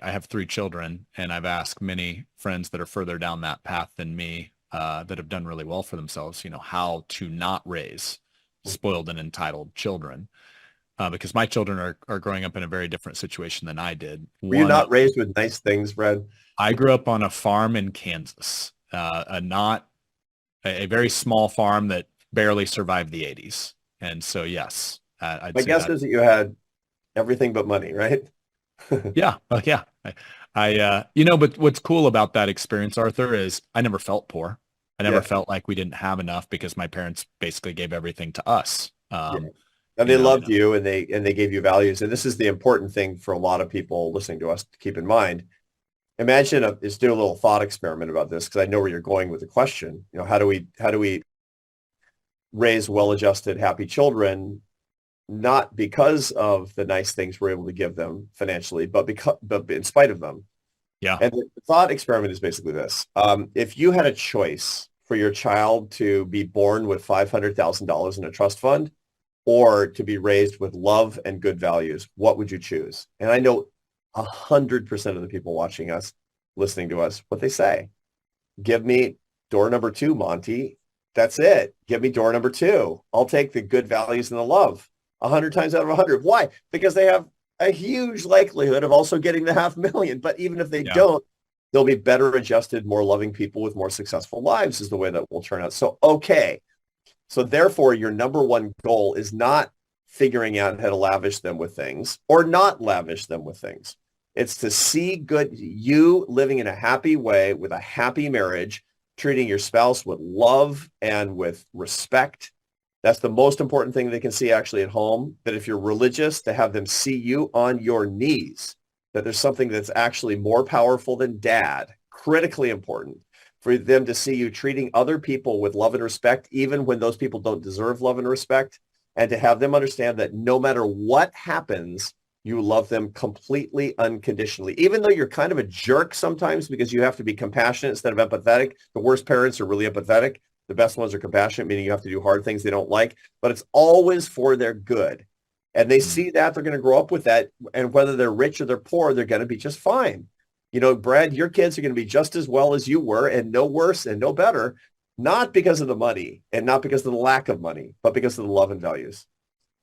I have three children, and I've asked many friends that are further down that path than me, that have done really well for themselves, how to not raise spoiled and entitled children. Because my children are growing up in a very different situation than I did. Were you One, not raised with nice things, Brad? I grew up on a farm in Kansas, a very small farm that barely survived the 80s. And so, yes, I'd My say guess that. is that you had everything but money, right? Yeah. Yeah. But what's cool about that experience, Arthur, is I never felt poor. I never Yeah, felt like we didn't have enough because my parents basically gave everything to us. yeah. And You they know, loved you, and they gave you values. And this is the important thing for a lot of people listening to us to keep in mind. Imagine just do a little thought experiment about this because I know where you're going with the question. How do we raise well-adjusted, happy children, not because of the nice things we're able to give them financially, but in spite of them. yeah. And the thought experiment is basically this. If you had a choice for your child to be born with $500,000 in a trust fund or to be raised with love and good values, what would you choose? And I know 100% of the people watching us, listening to us, what they say. Give me door number two, Monty. That's it. Give me door number two. I'll take the good values and the love 100 times out of 100. Why? Because they have a huge likelihood of also getting the 500,000. But even if they Yeah. don't, they'll be better adjusted, more loving people with more successful lives is the way that will turn out. So, okay. So therefore, your number one goal is not figuring out how to lavish them with things or not lavish them with things. It's to see you living in a happy way with a happy marriage, treating your spouse with love and with respect. That's the most important thing they can see actually at home. That if you're religious, to have them see you on your knees, that there's something that's actually more powerful than dad, critically important for them to see you treating other people with love and respect, even when those people don't deserve love and respect, and to have them understand that no matter what happens, you love them completely unconditionally, even though you're kind of a jerk sometimes because you have to be compassionate instead of empathetic. The worst parents are really empathetic. The best ones are compassionate, meaning you have to do hard things they don't like, but it's always for their good. And they Mm. see that, they're going to grow up with that. And whether they're rich or they're poor, they're going to be just fine. Brad, your kids are going to be just as well as you were and no worse and no better, not because of the money and not because of the lack of money, but because of the love and values.